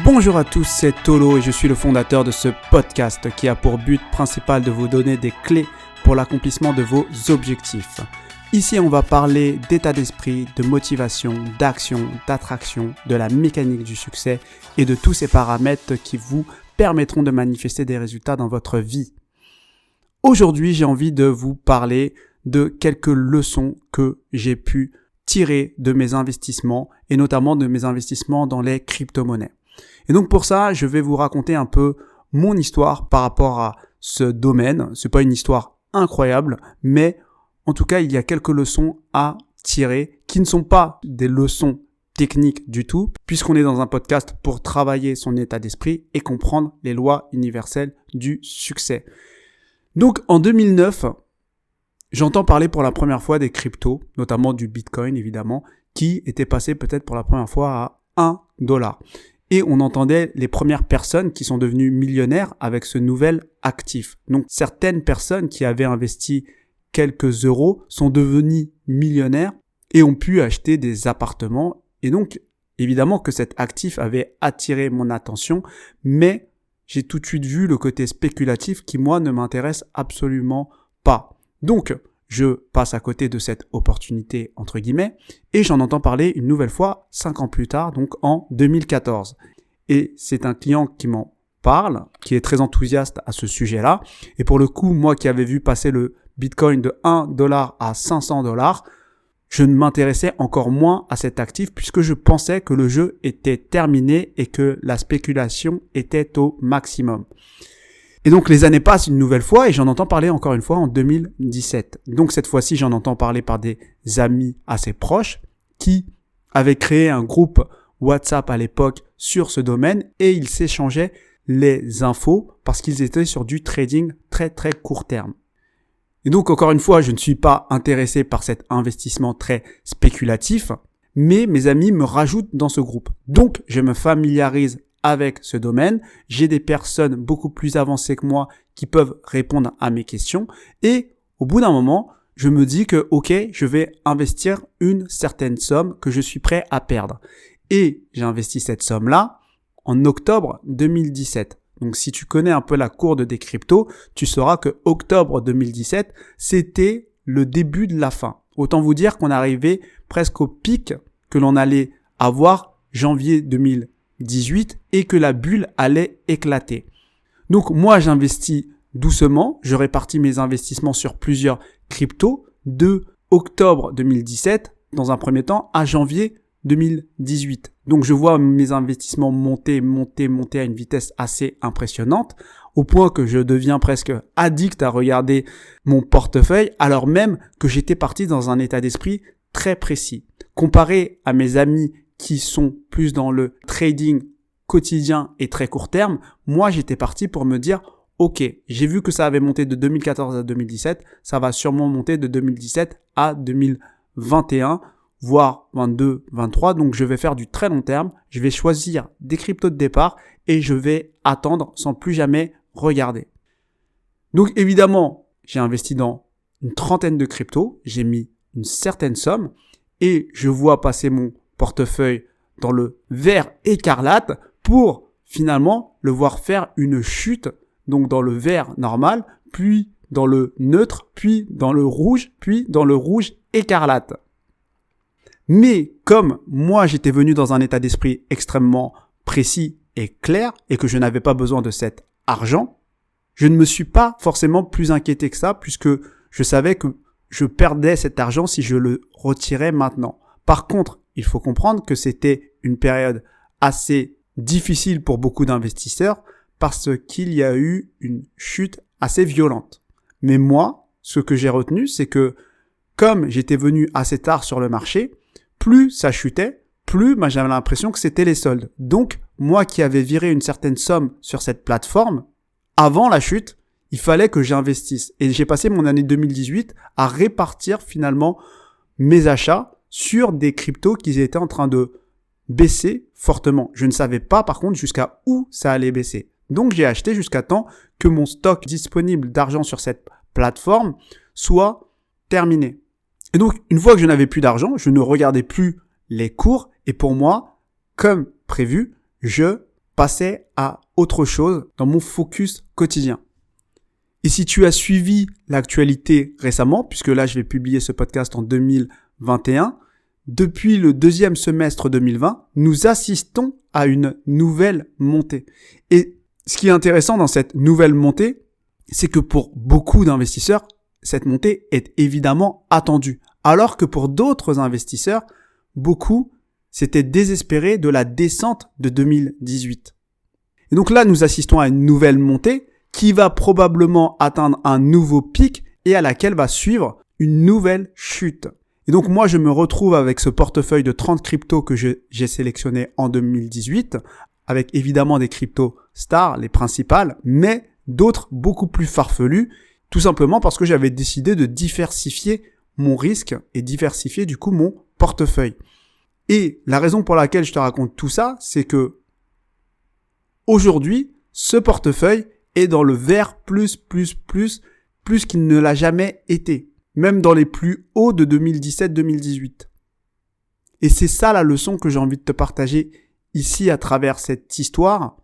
Bonjour à tous, c'est Tolo et je suis le fondateur de ce podcast qui a pour but principal de vous donner des clés pour l'accomplissement de vos objectifs. Ici, on va parler d'état d'esprit, de motivation, d'action, d'attraction, de la mécanique du succès et de tous ces paramètres qui vous permettront de manifester des résultats dans votre vie. Aujourd'hui, j'ai envie de vous parler de quelques leçons que j'ai pu tirer de mes investissements et notamment de mes investissements dans les crypto-monnaies. Et donc pour ça, je vais vous raconter un peu mon histoire par rapport à ce domaine. C'est pas une histoire incroyable, mais en tout cas, il y a quelques leçons à tirer qui ne sont pas des leçons techniques du tout, puisqu'on est dans un podcast pour travailler son état d'esprit et comprendre les lois universelles du succès. Donc en 2009, j'entends parler pour la première fois des cryptos, notamment du Bitcoin évidemment, qui était passé peut-être pour la première fois à $1. Et on entendait les premières personnes qui sont devenues millionnaires avec ce nouvel actif. Donc certaines personnes qui avaient investi quelques euros sont devenues millionnaires et ont pu acheter des appartements. Et donc évidemment que cet actif avait attiré mon attention, mais j'ai tout de suite vu le côté spéculatif qui moi ne m'intéresse absolument pas. Donc je passe à côté de cette opportunité, entre guillemets, et j'en entends parler une nouvelle fois 5 ans plus tard, donc en 2014. Et c'est un client qui m'en parle, qui est très enthousiaste à ce sujet-là. Et pour le coup, moi qui avais vu passer le Bitcoin de $1 à $500, je ne m'intéressais encore moins à cet actif puisque je pensais que le jeu était terminé et que la spéculation était au maximum. Et donc les années passent une nouvelle fois et j'en entends parler encore une fois en 2017. Donc cette fois-ci, j'en entends parler par des amis assez proches qui avaient créé un groupe WhatsApp à l'époque sur ce domaine et ils s'échangeaient les infos parce qu'ils étaient sur du trading très très court terme. Et donc encore une fois, je ne suis pas intéressé par cet investissement très spéculatif, mais mes amis me rajoutent dans ce groupe. Donc je me familiarise avec ce domaine, j'ai des personnes beaucoup plus avancées que moi qui peuvent répondre à mes questions et au bout d'un moment, je me dis que ok, je vais investir une certaine somme que je suis prêt à perdre. Et j'ai investi cette somme-là en octobre 2017. Donc si tu connais un peu la courbe des cryptos, tu sauras que octobre 2017, c'était le début de la fin. Autant vous dire qu'on arrivait presque au pic que l'on allait avoir janvier 2018 et que la bulle allait éclater. Donc moi j'investis doucement, je répartis mes investissements sur plusieurs cryptos de octobre 2017 dans un premier temps à janvier 2018. Donc je vois mes investissements monter à une vitesse assez impressionnante au point que je deviens presque addict à regarder mon portefeuille alors même que j'étais parti dans un état d'esprit très précis. Comparé à mes amis qui sont plus dans le trading quotidien et très court terme, moi j'étais parti pour me dire ok, j'ai vu que ça avait monté de 2014 à 2017, ça va sûrement monter de 2017 à 2021, voire 22, 23, donc je vais faire du très long terme, je vais choisir des cryptos de départ et je vais attendre sans plus jamais regarder. Donc évidemment, j'ai investi dans une trentaine de cryptos, j'ai mis une certaine somme et je vois passer mon portefeuille dans le vert écarlate pour finalement le voir faire une chute, donc dans le vert normal, puis dans le neutre, puis dans le rouge, puis dans le rouge écarlate. Mais comme moi j'étais venu dans un état d'esprit extrêmement précis et clair et que je n'avais pas besoin de cet argent, je ne me suis pas forcément plus inquiété que ça puisque je savais que je perdais cet argent si je le retirais maintenant. Par contre, il faut comprendre que c'était une période assez difficile pour beaucoup d'investisseurs parce qu'il y a eu une chute assez violente. Mais moi, ce que j'ai retenu, c'est que comme j'étais venu assez tard sur le marché, plus ça chutait, plus j'avais l'impression que c'était les soldes. Donc, moi qui avais viré une certaine somme sur cette plateforme, avant la chute, il fallait que j'investisse. Et j'ai passé mon année 2018 à répartir finalement mes achats sur des cryptos qui étaient en train de baisser fortement. Je ne savais pas par contre jusqu'à où ça allait baisser. Donc, j'ai acheté jusqu'à temps que mon stock disponible d'argent sur cette plateforme soit terminé. Et donc, une fois que je n'avais plus d'argent, je ne regardais plus les cours et pour moi, comme prévu, je passais à autre chose dans mon focus quotidien. Et si tu as suivi l'actualité récemment, puisque là je vais publier ce podcast en 2021, depuis le deuxième semestre 2020, nous assistons à une nouvelle montée. Et ce qui est intéressant dans cette nouvelle montée, c'est que pour beaucoup d'investisseurs, cette montée est évidemment attendue. Alors que pour d'autres investisseurs, beaucoup s'étaient désespérés de la descente de 2018. Et donc là, nous assistons à une nouvelle montée qui va probablement atteindre un nouveau pic et à laquelle va suivre une nouvelle chute. Et donc moi, je me retrouve avec ce portefeuille de 30 cryptos que j'ai sélectionné en 2018, avec évidemment des cryptos stars, les principales, mais d'autres beaucoup plus farfelus, tout simplement parce que j'avais décidé de diversifier mon risque et diversifier du coup mon portefeuille. Et la raison pour laquelle je te raconte tout ça, c'est que aujourd'hui, ce portefeuille est dans le vert plus qu'il ne l'a jamais été, même dans les plus hauts de 2017-2018. Et c'est ça la leçon que j'ai envie de te partager ici à travers cette histoire,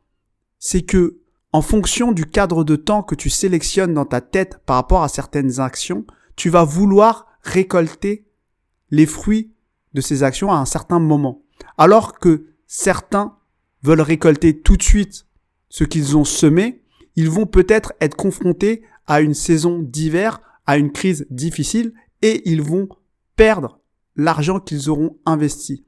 c'est que en fonction du cadre de temps que tu sélectionnes dans ta tête par rapport à certaines actions, tu vas vouloir récolter les fruits de ces actions à un certain moment. Alors que certains veulent récolter tout de suite ce qu'ils ont semé, ils vont peut-être être confrontés à une saison d'hiver, à une crise difficile et ils vont perdre l'argent qu'ils auront investi.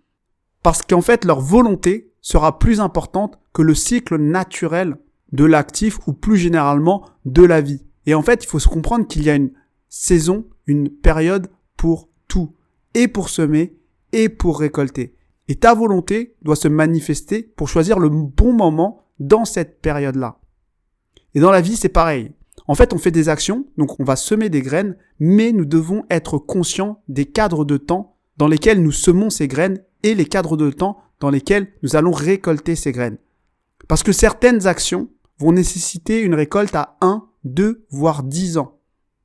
Parce qu'en fait, leur volonté sera plus importante que le cycle naturel de l'actif ou plus généralement de la vie. Et en fait, il faut se comprendre qu'il y a une saison, une période pour tout, et pour semer et pour récolter. Et ta volonté doit se manifester pour choisir le bon moment dans cette période-là. Et dans la vie, c'est pareil. En fait, on fait des actions, donc on va semer des graines, mais nous devons être conscients des cadres de temps dans lesquels nous semons ces graines et les cadres de temps dans lesquels nous allons récolter ces graines. Parce que certaines actions vont nécessiter une récolte à 1, 2, voire 10 ans.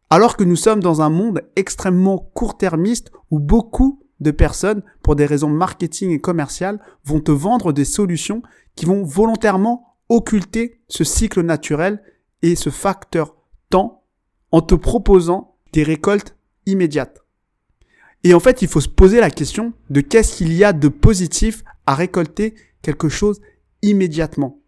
Alors que nous sommes dans un monde extrêmement court-termiste où beaucoup de personnes, pour des raisons marketing et commerciales, vont te vendre des solutions qui vont volontairement occulter ce cycle naturel et ce facteur temps en te proposant des récoltes immédiates. Et en fait, il faut se poser la question de qu'est-ce qu'il y a de positif à récolter quelque chose immédiatement.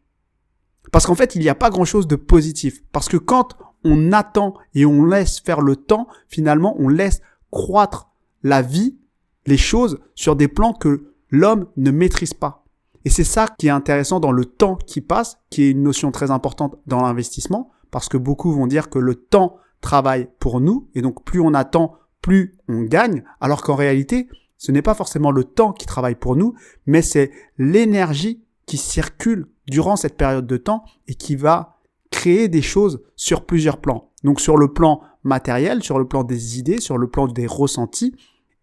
Parce qu'en fait, il n'y a pas grand-chose de positif. Parce que quand on attend et on laisse faire le temps, finalement, on laisse croître la vie, les choses, sur des plans que l'homme ne maîtrise pas. Et c'est ça qui est intéressant dans le temps qui passe, qui est une notion très importante dans l'investissement, parce que beaucoup vont dire que le temps travaille pour nous, et donc plus on attend, plus on gagne, alors qu'en réalité, ce n'est pas forcément le temps qui travaille pour nous, mais c'est l'énergie qui circule durant cette période de temps et qui va créer des choses sur plusieurs plans. Donc sur le plan matériel, sur le plan des idées, sur le plan des ressentis.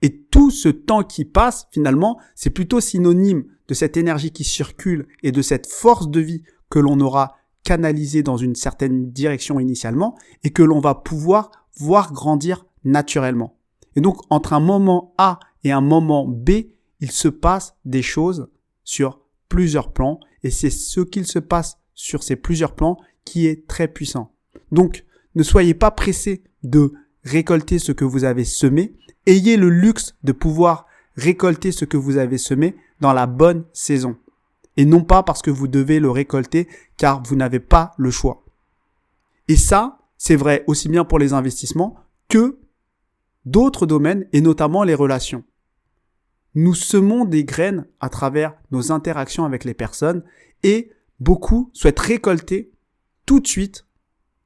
Et tout ce temps qui passe, finalement, c'est plutôt synonyme de cette énergie qui circule et de cette force de vie que l'on aura canalisée dans une certaine direction initialement et que l'on va pouvoir voir grandir naturellement. Et donc, entre un moment A et un moment B, il se passe des choses sur plusieurs plans et c'est ce qu'il se passe sur ces plusieurs plans qui est très puissant. Donc, ne soyez pas pressés de récolter ce que vous avez semé. Ayez le luxe de pouvoir récolter ce que vous avez semé dans la bonne saison. Et non pas parce que vous devez le récolter car vous n'avez pas le choix. Et ça, c'est vrai aussi bien pour les investissements que d'autres domaines et notamment les relations. Nous semons des graines à travers nos interactions avec les personnes et beaucoup souhaitent récolter tout de suite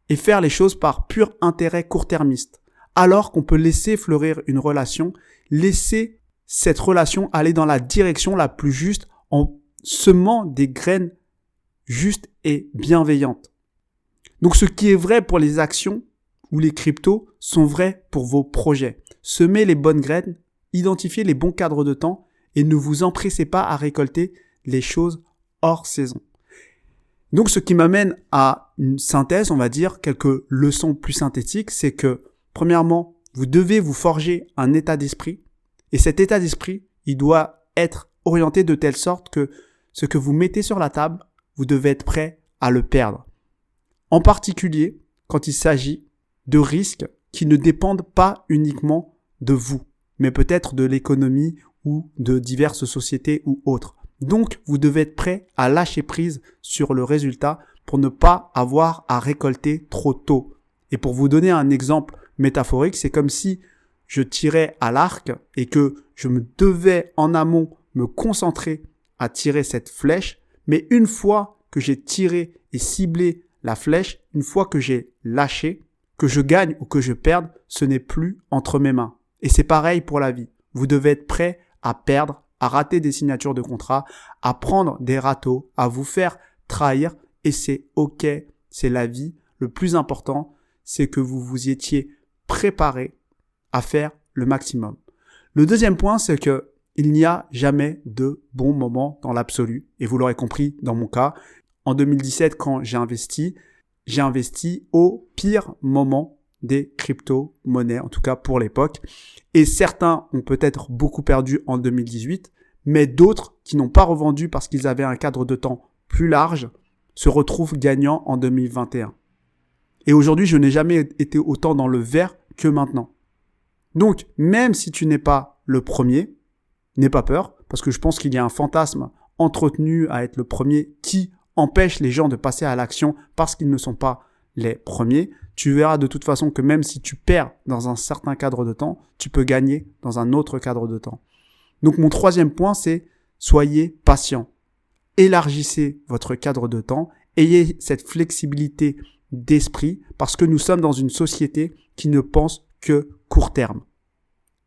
et faire les choses par pur intérêt court-termiste. Alors qu'on peut laisser fleurir une relation, laisser cette relation aller dans la direction la plus juste en semant des graines justes et bienveillantes. Donc ce qui est vrai pour les actions ou les cryptos sont vrais pour vos projets. Semez les bonnes graines, identifiez les bons cadres de temps et ne vous empressez pas à récolter les choses hors saison. Donc ce qui m'amène à une synthèse, on va dire, quelques leçons plus synthétiques, c'est que premièrement, vous devez vous forger un état d'esprit et cet état d'esprit, il doit être orienté de telle sorte que ce que vous mettez sur la table, vous devez être prêt à le perdre. En particulier, quand il s'agit de risques qui ne dépendent pas uniquement de vous, mais peut-être de l'économie ou de diverses sociétés ou autres. Donc, vous devez être prêt à lâcher prise sur le résultat pour ne pas avoir à récolter trop tôt. Et pour vous donner un exemple métaphorique, c'est comme si je tirais à l'arc et que je me devais en amont me concentrer à tirer cette flèche, mais une fois que j'ai tiré et ciblé la flèche, une fois que j'ai lâché, que je gagne ou que je perde, ce n'est plus entre mes mains. Et c'est pareil pour la vie. Vous devez être prêt à perdre, à rater des signatures de contrat, à prendre des râteaux, à vous faire trahir, et c'est ok, c'est la vie. Le plus important, c'est que vous vous y étiez préparé à faire le maximum. Le deuxième point, c'est que il n'y a jamais de bon moment dans l'absolu. Et vous l'aurez compris dans mon cas. En 2017, quand j'ai investi au pire moment des crypto-monnaies, en tout cas pour l'époque. Et certains ont peut-être beaucoup perdu en 2018, mais d'autres qui n'ont pas revendu parce qu'ils avaient un cadre de temps plus large se retrouvent gagnants en 2021. Et aujourd'hui, je n'ai jamais été autant dans le vert que maintenant. Donc, même si tu n'es pas le premier, n'aie pas peur, parce que je pense qu'il y a un fantasme entretenu à être le premier qui empêche les gens de passer à l'action parce qu'ils ne sont pas les premiers. Tu verras de toute façon que même si tu perds dans un certain cadre de temps, tu peux gagner dans un autre cadre de temps. Donc mon troisième point, c'est soyez patient. Élargissez votre cadre de temps, ayez cette flexibilité d'esprit parce que nous sommes dans une société qui ne pense que court terme.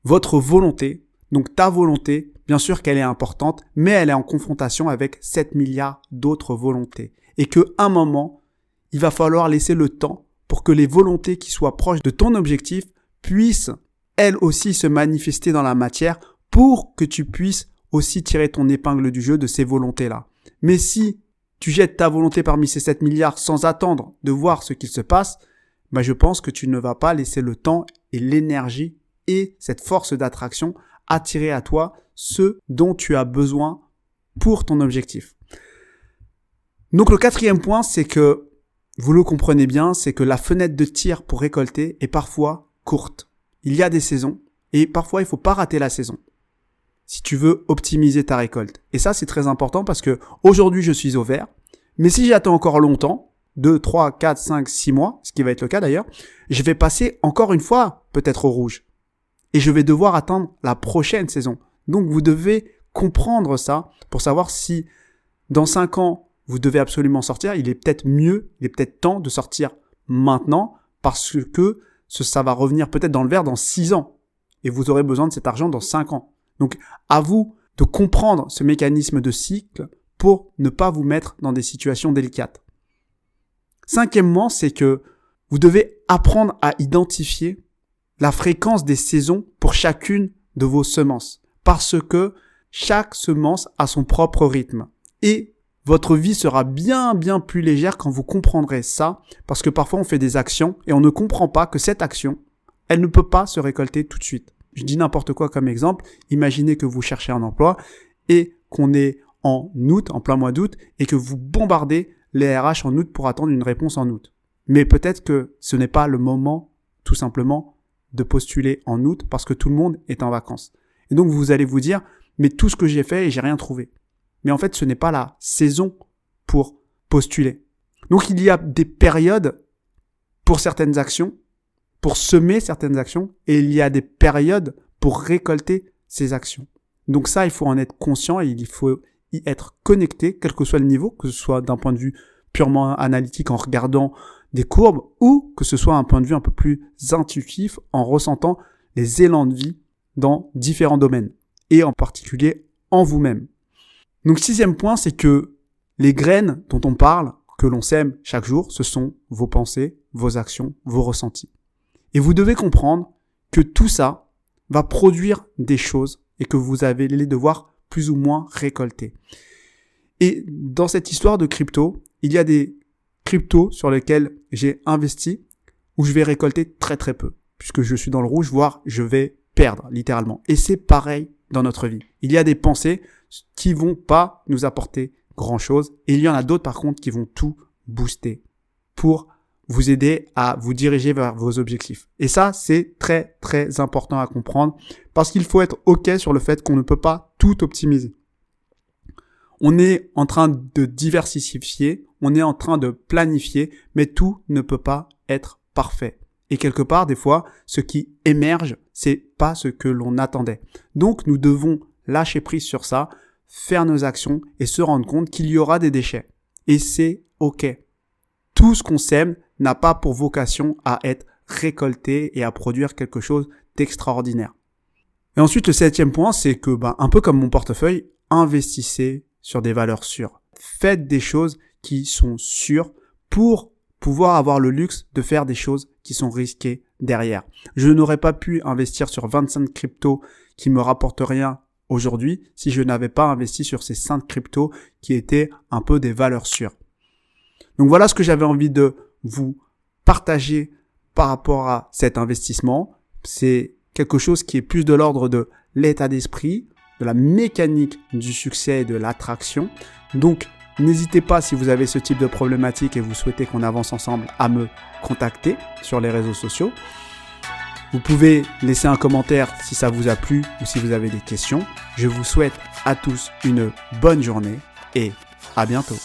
Votre volonté, donc ta volonté, bien sûr qu'elle est importante, mais elle est en confrontation avec 7 milliards d'autres volontés. Et qu'à un moment, il va falloir laisser le temps pour que les volontés qui soient proches de ton objectif puissent, elles aussi, se manifester dans la matière pour que tu puisses aussi tirer ton épingle du jeu de ces volontés-là. Mais si tu jettes ta volonté parmi ces 7 milliards sans attendre de voir ce qu'il se passe, je pense que tu ne vas pas laisser le temps et l'énergie et cette force d'attraction attirer à toi ce dont tu as besoin pour ton objectif. Donc le quatrième point, c'est que, vous le comprenez bien, c'est que la fenêtre de tir pour récolter est parfois courte. Il y a des saisons et parfois il faut pas rater la saison si tu veux optimiser ta récolte. Et ça, c'est très important parce que aujourd'hui, je suis au vert, mais si j'attends encore longtemps, 2, 3, 4, 5, 6 mois, ce qui va être le cas d'ailleurs, je vais passer encore une fois peut-être au rouge. Et je vais devoir attendre la prochaine saison. Donc, vous devez comprendre ça pour savoir si dans 5 ans, vous devez absolument sortir. Il est peut-être temps de sortir maintenant parce que ça va revenir peut-être dans le vert dans 6 ans. Et vous aurez besoin de cet argent dans 5 ans. Donc, à vous de comprendre ce mécanisme de cycle pour ne pas vous mettre dans des situations délicates. Cinquièmement, c'est que vous devez apprendre à identifier la fréquence des saisons pour chacune de vos semences. Parce que chaque semence a son propre rythme. Et votre vie sera bien plus légère quand vous comprendrez ça. Parce que parfois on fait des actions et on ne comprend pas que cette action, elle ne peut pas se récolter tout de suite. Je dis n'importe quoi comme exemple. Imaginez que vous cherchez un emploi et qu'on est en août, en plein mois d'août, et que vous bombardez les RH en août pour attendre une réponse en août. Mais peut-être que ce n'est pas le moment, tout simplement, de postuler en août parce que tout le monde est en vacances. Et donc vous allez vous dire, mais tout ce que j'ai fait et j'ai rien trouvé. Mais en fait, ce n'est pas la saison pour postuler. Donc il y a des périodes pour certaines actions, pour semer certaines actions, et il y a des périodes pour récolter ces actions. Donc ça, il faut en être conscient et il faut y être connecté, quel que soit le niveau, que ce soit d'un point de vue purement analytique en regardant des courbes ou que ce soit un point de vue un peu plus intuitif en ressentant les élans de vie dans différents domaines et en particulier en vous-même. Donc sixième point, c'est que les graines dont on parle, que l'on sème chaque jour, ce sont vos pensées, vos actions, vos ressentis. Et vous devez comprendre que tout ça va produire des choses et que vous allez les devoir plus ou moins récolter. Et dans cette histoire de crypto, il y a des cryptos sur lesquels j'ai investi où je vais récolter très très peu puisque je suis dans le rouge, voire je vais perdre littéralement. Et c'est pareil dans notre vie. Il y a des pensées qui vont pas nous apporter grand-chose. Et il y en a d'autres par contre qui vont tout booster pour vous aider à vous diriger vers vos objectifs. Et ça, c'est très, très important à comprendre parce qu'il faut être OK sur le fait qu'on ne peut pas tout optimiser. On est en train de diversifier, on est en train de planifier, mais tout ne peut pas être parfait. Et quelque part, des fois, ce qui émerge, c'est pas ce que l'on attendait. Donc, nous devons lâcher prise sur ça, faire nos actions et se rendre compte qu'il y aura des déchets. Et c'est OK. Tout ce qu'on sème n'a pas pour vocation à être récolté et à produire quelque chose d'extraordinaire. Et ensuite, le 7e point, c'est que, un peu comme mon portefeuille, investissez sur des valeurs sûres. Faites des choses qui sont sûres pour pouvoir avoir le luxe de faire des choses qui sont risquées derrière. Je n'aurais pas pu investir sur 25 cryptos qui me rapportent rien aujourd'hui si je n'avais pas investi sur ces 5 cryptos qui étaient un peu des valeurs sûres. Donc voilà ce que j'avais envie de vous partager par rapport à cet investissement. C'est quelque chose qui est plus de l'ordre de l'état d'esprit, de la mécanique du succès et de l'attraction. Donc, n'hésitez pas si vous avez ce type de problématique et vous souhaitez qu'on avance ensemble à me contacter sur les réseaux sociaux. Vous pouvez laisser un commentaire si ça vous a plu ou si vous avez des questions. Je vous souhaite à tous une bonne journée et à bientôt.